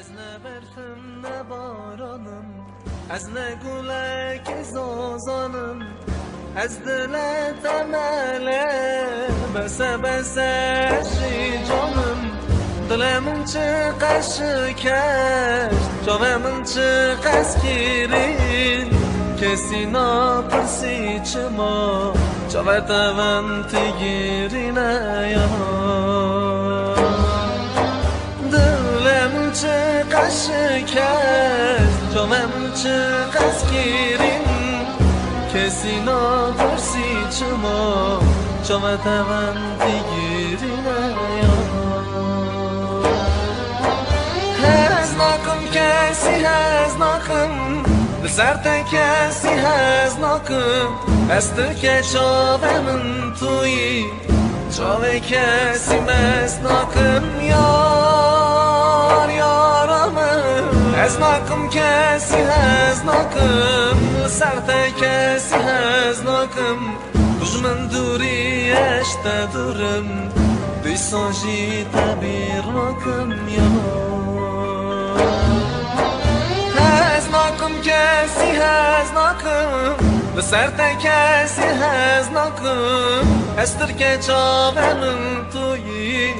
از نه برفم نه بارانم، از نه گلک زازانم، از دلت عمله بسه بسه جانم. دلمون چقدر شکست، جانمون چقدر گیرین، کسی نپرسی چما جوت من تگیرین یا دلمون چقدر شکست، جانمون چقدر گیرین، کسی نپرسی چما جوت من تگیرین یا هز نکن کسی هز نکن بسرت کسی هز نکن از تو که چاوه من توی چاوه کسی مست نکن یار یارم هز نکن کسی هز نکن بسرت کسی هز نکن من دوری اشته دورم بیسانجی تبیر نکن یار هز نکن کسی هز نکن بسرت کسی هز نکن استر که چاوه من توی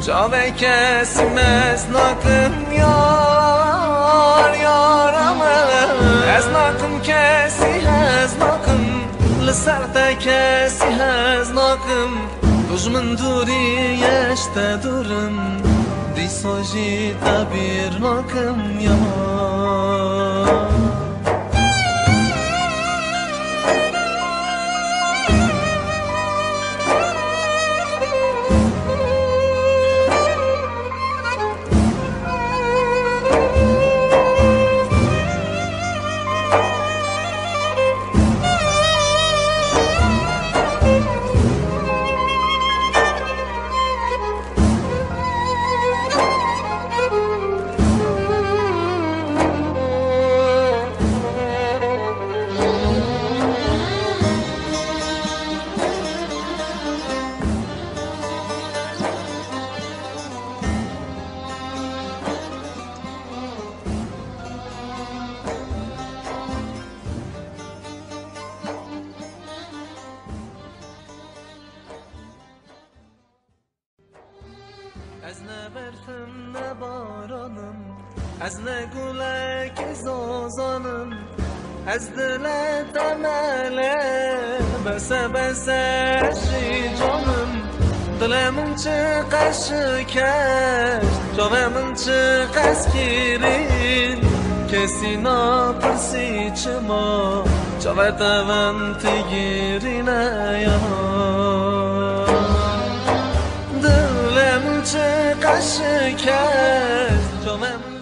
چاوه کسی مست نکن یار یارم هز نکن کسی هز نکن لسرت کسی هز نکن من دوری اشته دورم دیساجی تبیر نکن یا از نه برفم نه بارانم، از نه گلک زازانم، از دلت عمله بسه بسه جانم. دلمون چقدر شکست، جانمون چقدر گیرین، کسی نپرسی چما جوت من تگیرین یا دلمون چقدر شکست، جانمون